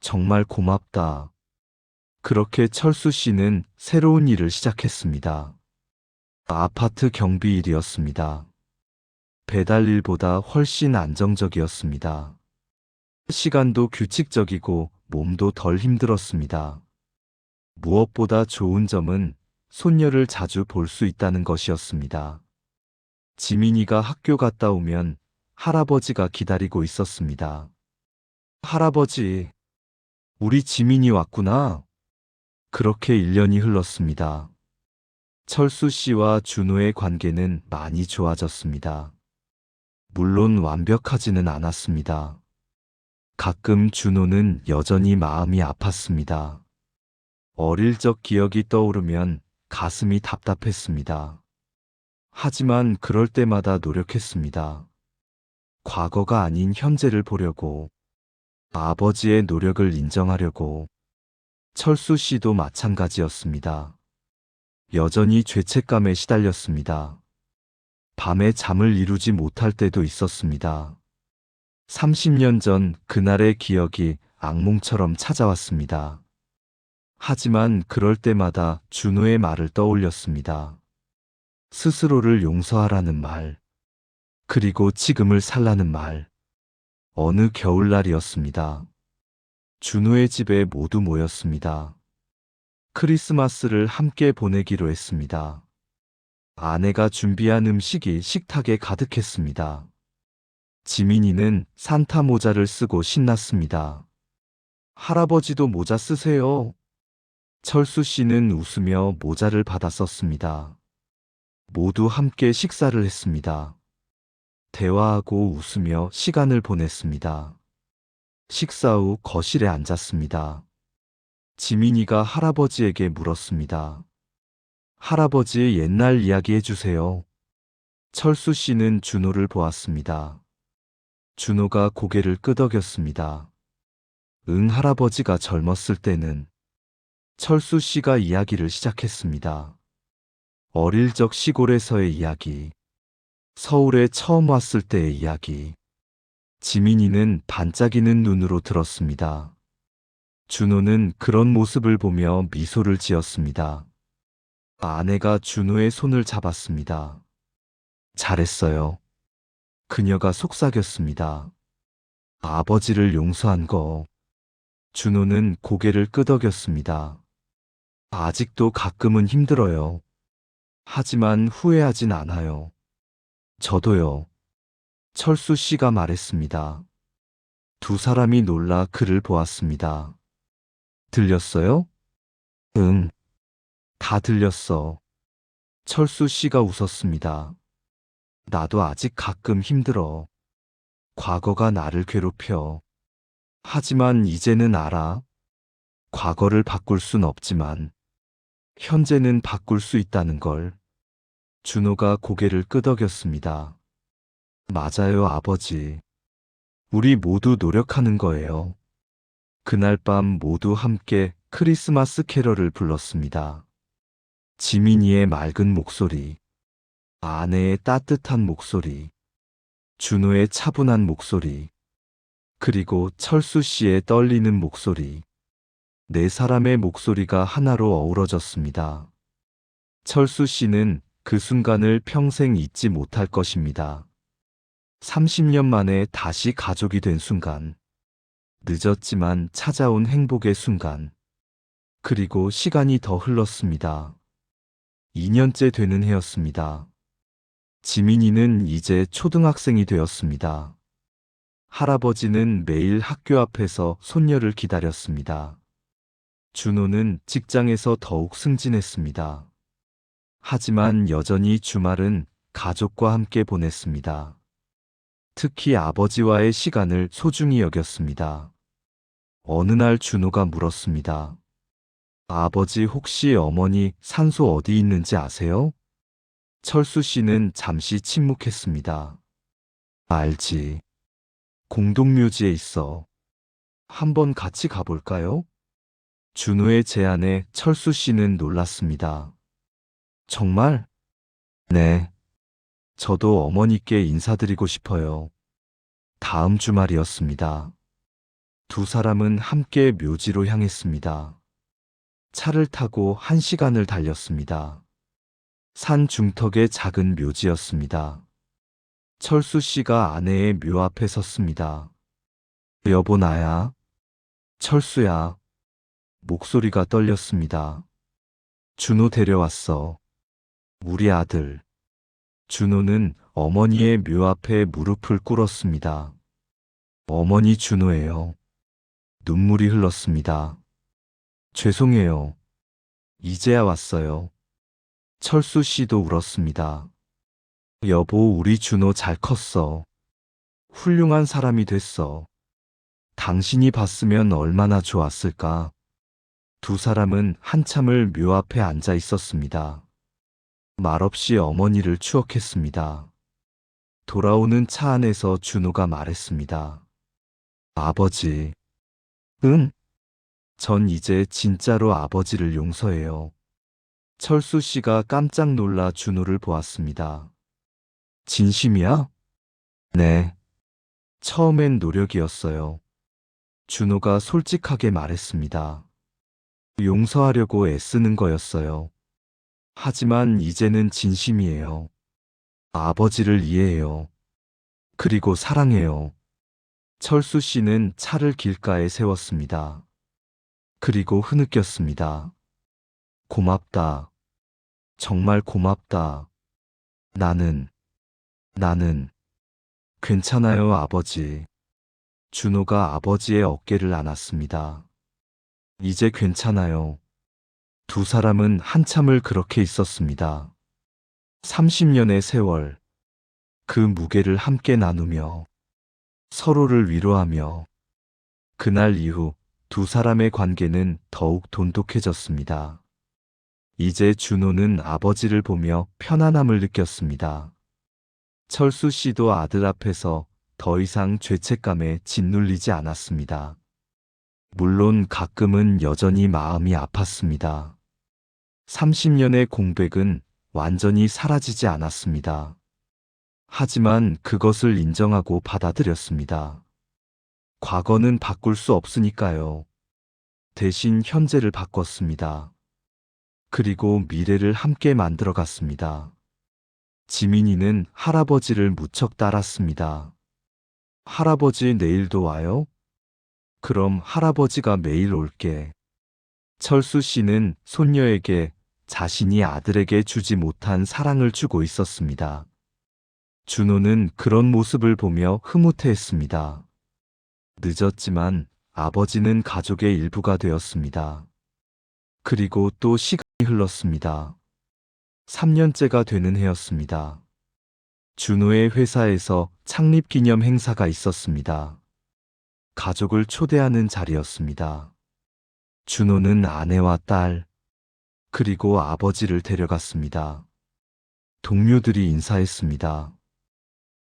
정말 고맙다. 그렇게 철수 씨는 새로운 일을 시작했습니다. 아파트 경비일이었습니다. 배달일보다 훨씬 안정적이었습니다. 시간도 규칙적이고 몸도 덜 힘들었습니다. 무엇보다 좋은 점은 손녀를 자주 볼 수 있다는 것이었습니다. 지민이가 학교 갔다 오면 할아버지가 기다리고 있었습니다. 할아버지, 우리 지민이 왔구나. 그렇게 1년이 흘렀습니다. 철수 씨와 준호의 관계는 많이 좋아졌습니다. 물론 완벽하지는 않았습니다. 가끔 준호는 여전히 마음이 아팠습니다. 어릴 적 기억이 떠오르면 가슴이 답답했습니다. 하지만 그럴 때마다 노력했습니다. 과거가 아닌 현재를 보려고, 아버지의 노력을 인정하려고. 철수 씨도 마찬가지였습니다. 여전히 죄책감에 시달렸습니다. 밤에 잠을 이루지 못할 때도 있었습니다. 30년 전 그날의 기억이 악몽처럼 찾아왔습니다. 하지만 그럴 때마다 준호의 말을 떠올렸습니다. 스스로를 용서하라는 말, 그리고 지금을 살라는 말. 어느 겨울날이었습니다. 준호의 집에 모두 모였습니다. 크리스마스를 함께 보내기로 했습니다. 아내가 준비한 음식이 식탁에 가득했습니다. 지민이는 산타 모자를 쓰고 신났습니다. 할아버지도 모자 쓰세요. 철수 씨는 웃으며 모자를 받아 썼습니다. 모두 함께 식사를 했습니다. 대화하고 웃으며 시간을 보냈습니다. 식사 후 거실에 앉았습니다. 지민이가 할아버지에게 물었습니다. 할아버지 옛날 이야기 해주세요. 철수 씨는 준호를 보았습니다. 준호가 고개를 끄덕였습니다. 응, 할아버지가 젊었을 때는. 철수 씨가 이야기를 시작했습니다. 어릴 적 시골에서의 이야기, 서울에 처음 왔을 때의 이야기. 지민이는 반짝이는 눈으로 들었습니다. 준호는 그런 모습을 보며 미소를 지었습니다. 아내가 준호의 손을 잡았습니다. 잘했어요. 그녀가 속삭였습니다. 아버지를 용서한 거. 준호는 고개를 끄덕였습니다. 아직도 가끔은 힘들어요. 하지만 후회하진 않아요. 저도요. 철수 씨가 말했습니다. 두 사람이 놀라 그를 보았습니다. 들렸어요? 응, 다 들렸어. 철수 씨가 웃었습니다. 나도 아직 가끔 힘들어. 과거가 나를 괴롭혀. 하지만 이제는 알아. 과거를 바꿀 순 없지만 현재는 바꿀 수 있다는 걸. 준호가 고개를 끄덕였습니다. 맞아요, 아버지. 우리 모두 노력하는 거예요. 그날 밤 모두 함께 크리스마스 캐럴을 불렀습니다. 지민이의 맑은 목소리, 아내의 따뜻한 목소리, 준호의 차분한 목소리, 그리고 철수 씨의 떨리는 목소리. 네 사람의 목소리가 하나로 어우러졌습니다. 철수 씨는 그 순간을 평생 잊지 못할 것입니다. 30년 만에 다시 가족이 된 순간. 늦었지만 찾아온 행복의 순간. 그리고 시간이 더 흘렀습니다. 2년째 되는 해였습니다. 지민이는 이제 초등학생이 되었습니다. 할아버지는 매일 학교 앞에서 손녀를 기다렸습니다. 준호는 직장에서 더욱 승진했습니다. 하지만 여전히 주말은 가족과 함께 보냈습니다. 특히 아버지와의 시간을 소중히 여겼습니다. 어느 날 준호가 물었습니다. 아버지, 혹시 어머니 산소 어디 있는지 아세요? 철수 씨는 잠시 침묵했습니다. 알지. 공동묘지에 있어. 한번 같이 가볼까요? 준호의 제안에 철수 씨는 놀랐습니다. 정말? 네. 저도 어머니께 인사드리고 싶어요. 다음 주말이었습니다. 두 사람은 함께 묘지로 향했습니다. 차를 타고 1시간을 달렸습니다. 산 중턱의 작은 묘지였습니다. 철수 씨가 아내의 묘 앞에 섰습니다. 여보 나야. 철수야. 목소리가 떨렸습니다. 준호 데려왔어. 우리 아들. 준호는 어머니의 묘 앞에 무릎을 꿇었습니다. 어머니 준호예요. 눈물이 흘렀습니다. 죄송해요. 이제야 왔어요. 철수 씨도 울었습니다. 여보, 우리 준호 잘 컸어. 훌륭한 사람이 됐어. 당신이 봤으면 얼마나 좋았을까. 두 사람은 한참을 묘 앞에 앉아 있었습니다. 말없이 어머니를 추억했습니다. 돌아오는 차 안에서 준호가 말했습니다. 아버지. 응? 전 이제 진짜로 아버지를 용서해요. 철수 씨가 깜짝 놀라 준호를 보았습니다. 진심이야? 네. 처음엔 노력이었어요. 준호가 솔직하게 말했습니다. 용서하려고 애쓰는 거였어요. 하지만 이제는 진심이에요. 아버지를 이해해요. 그리고 사랑해요. 철수 씨는 차를 길가에 세웠습니다. 그리고 흐느꼈습니다. 고맙다. 정말 고맙다. 나는 괜찮아요, 아버지. 준호가 아버지의 어깨를 안았습니다. 이제 괜찮아요. 두 사람은 한참을 그렇게 있었습니다. 30년의 세월, 그 무게를 함께 나누며 서로를 위로하며 그날 이후 두 사람의 관계는 더욱 돈독해졌습니다. 이제 준호는 아버지를 보며 편안함을 느꼈습니다. 철수 씨도 아들 앞에서 더 이상 죄책감에 짓눌리지 않았습니다. 물론 가끔은 여전히 마음이 아팠습니다. 30년의 공백은 완전히 사라지지 않았습니다. 하지만 그것을 인정하고 받아들였습니다. 과거는 바꿀 수 없으니까요. 대신 현재를 바꿨습니다. 그리고 미래를 함께 만들어 갔습니다. 지민이는 할아버지를 무척 따랐습니다. 할아버지 내일도 와요? 그럼 할아버지가 매일 올게. 철수 씨는 손녀에게 자신이 아들에게 주지 못한 사랑을 주고 있었습니다. 준호는 그런 모습을 보며 흐뭇해했습니다. 늦었지만 아버지는 가족의 일부가 되었습니다. 그리고 또 시간이 흘렀습니다. 3년째가 되는 해였습니다. 준호의 회사에서 창립 기념 행사가 있었습니다. 가족을 초대하는 자리였습니다. 준호는 아내와 딸, 그리고 아버지를 데려갔습니다. 동료들이 인사했습니다.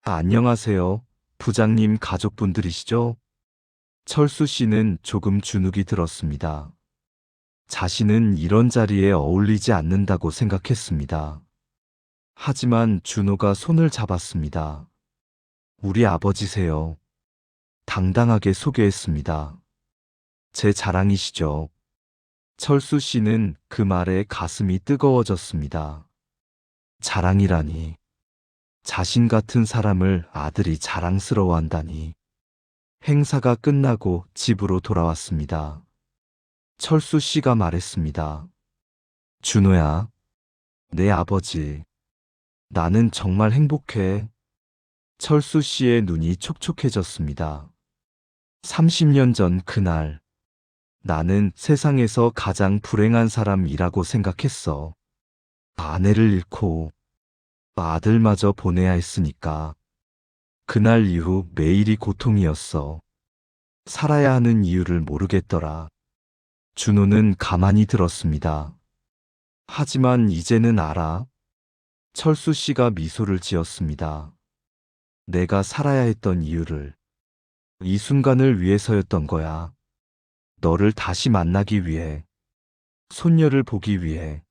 안녕하세요. 부장님 가족분들이시죠? 철수 씨는 조금 주눅이 들었습니다. 자신은 이런 자리에 어울리지 않는다고 생각했습니다. 하지만 준호가 손을 잡았습니다. 우리 아버지세요. 당당하게 소개했습니다. 제 자랑이시죠. 철수 씨는 그 말에 가슴이 뜨거워졌습니다. 자랑이라니. 자신 같은 사람을 아들이 자랑스러워한다니. 행사가 끝나고 집으로 돌아왔습니다. 철수 씨가 말했습니다. 준호야, 내 아버지. 나는 정말 행복해. 철수 씨의 눈이 촉촉해졌습니다. 30년 전 그날, 나는 세상에서 가장 불행한 사람이라고 생각했어. 아내를 잃고 아들마저 보내야 했으니까. 그날 이후 매일이 고통이었어. 살아야 하는 이유를 모르겠더라. 준호는 가만히 들었습니다. 하지만 이제는 알아. 철수 씨가 미소를 지었습니다. 내가 살아야 했던 이유를. 이 순간을 위해서였던 거야. 너를 다시 만나기 위해. 손녀를 보기 위해.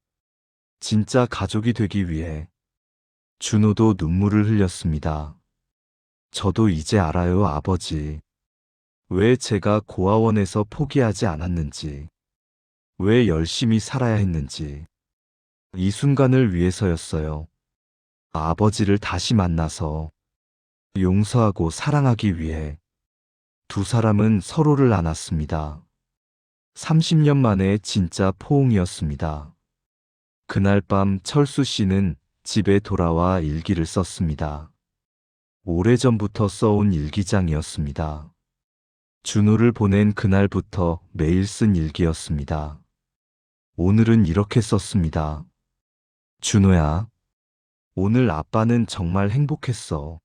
진짜 가족이 되기 위해. 준호도 눈물을 흘렸습니다. 저도 이제 알아요, 아버지. 왜 제가 고아원에서 포기하지 않았는지. 왜 열심히 살아야 했는지. 이 순간을 위해서였어요. 아버지를 다시 만나서 용서하고 사랑하기 위해 두 사람은 서로를 안았습니다. 30년 만에 진짜 포옹이었습니다. 그날 밤 철수 씨는 집에 돌아와 일기를 썼습니다. 오래전부터 써온 일기장이었습니다. 준호를 보낸 그날부터 매일 쓴 일기였습니다. 오늘은 이렇게 썼습니다. 준호야, 오늘 아빠는 정말 행복했어.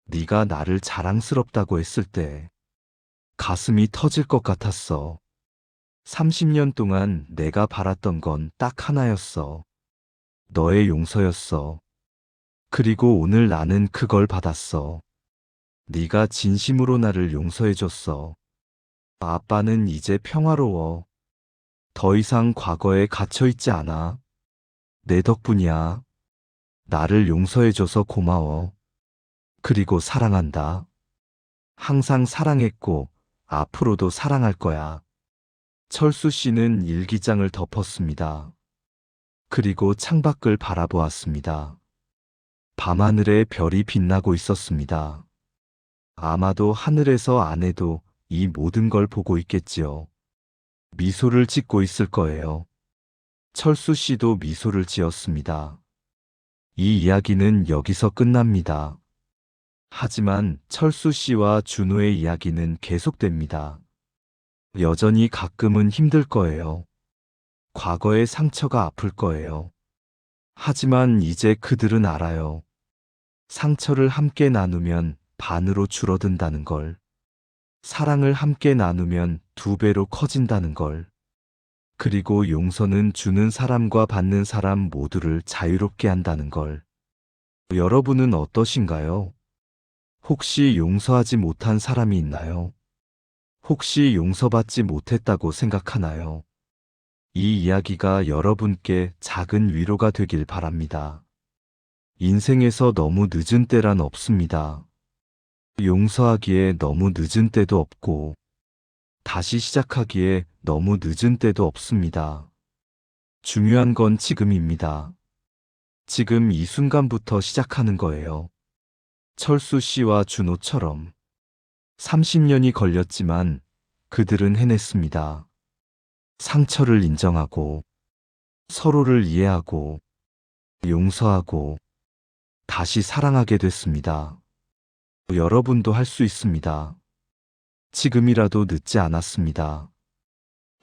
네가 나를 자랑스럽다고 했을 때 가슴이 터질 것 같았어. 30년 동안 내가 바랐던 건 딱 하나였어. 너의 용서였어. 그리고 오늘 나는 그걸 받았어. 네가 진심으로 나를 용서해줬어. 아빠는 이제 평화로워. 더 이상 과거에 갇혀있지 않아. 내 덕분이야. 나를 용서해줘서 고마워. 그리고 사랑한다. 항상 사랑했고 앞으로도 사랑할 거야. 철수 씨는 일기장을 덮었습니다. 그리고 창밖을 바라보았습니다. 밤하늘에 별이 빛나고 있었습니다. 아마도 하늘에서 아내도 이 모든 걸 보고 있겠지요. 미소를 짓고 있을 거예요. 철수 씨도 미소를 지었습니다. 이 이야기는 여기서 끝납니다. 하지만 철수 씨와 준호의 이야기는 계속됩니다. 여전히 가끔은 힘들 거예요. 과거의 상처가 아플 거예요. 하지만 이제 그들은 알아요. 상처를 함께 나누면 반으로 줄어든다는 걸. 사랑을 함께 나누면 2배로 커진다는 걸. 그리고 용서는 주는 사람과 받는 사람 모두를 자유롭게 한다는 걸. 여러분은 어떠신가요? 혹시 용서하지 못한 사람이 있나요? 혹시 용서받지 못했다고 생각하나요? 이 이야기가 여러분께 작은 위로가 되길 바랍니다. 인생에서 너무 늦은 때란 없습니다. 용서하기에 너무 늦은 때도 없고, 다시 시작하기에 너무 늦은 때도 없습니다. 중요한 건 지금입니다. 지금 이 순간부터 시작하는 거예요. 철수 씨와 준호처럼 30년이 걸렸지만 그들은 해냈습니다. 상처를 인정하고, 서로를 이해하고, 용서하고, 다시 사랑하게 됐습니다. 여러분도 할 수 있습니다. 지금이라도 늦지 않았습니다.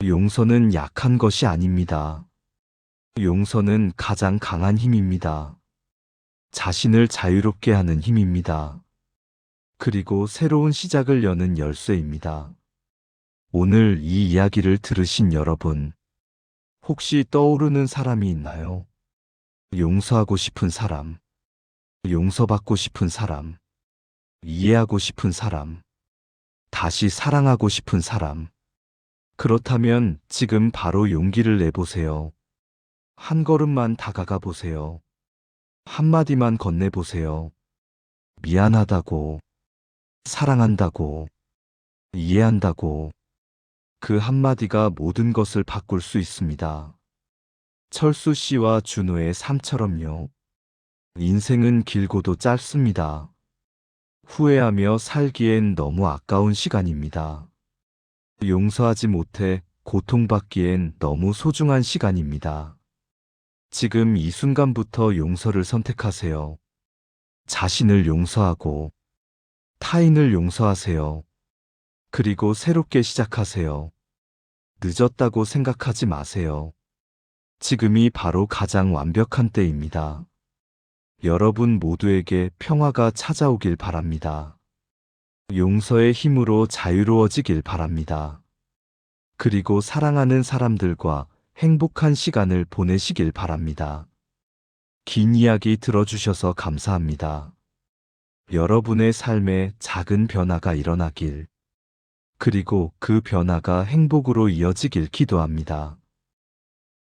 용서는 약한 것이 아닙니다. 용서는 가장 강한 힘입니다. 자신을 자유롭게 하는 힘입니다. 그리고 새로운 시작을 여는 열쇠입니다. 오늘 이 이야기를 들으신 여러분, 혹시 떠오르는 사람이 있나요? 용서하고 싶은 사람, 용서받고 싶은 사람, 이해하고 싶은 사람, 다시 사랑하고 싶은 사람. 그렇다면 지금 바로 용기를 내보세요. 한 걸음만 다가가 보세요. 한마디만 건네보세요. 미안하다고, 사랑한다고, 이해한다고. 그 한마디가 모든 것을 바꿀 수 있습니다. 철수 씨와 준호의 삶처럼요. 인생은 길고도 짧습니다. 후회하며 살기엔 너무 아까운 시간입니다. 용서하지 못해 고통받기엔 너무 소중한 시간입니다. 지금 이 순간부터 용서를 선택하세요. 자신을 용서하고 타인을 용서하세요. 그리고 새롭게 시작하세요. 늦었다고 생각하지 마세요. 지금이 바로 가장 완벽한 때입니다. 여러분 모두에게 평화가 찾아오길 바랍니다. 용서의 힘으로 자유로워지길 바랍니다. 그리고 사랑하는 사람들과 행복한 시간을 보내시길 바랍니다. 긴 이야기 들어주셔서 감사합니다. 여러분의 삶에 작은 변화가 일어나길, 그리고 그 변화가 행복으로 이어지길 기도합니다.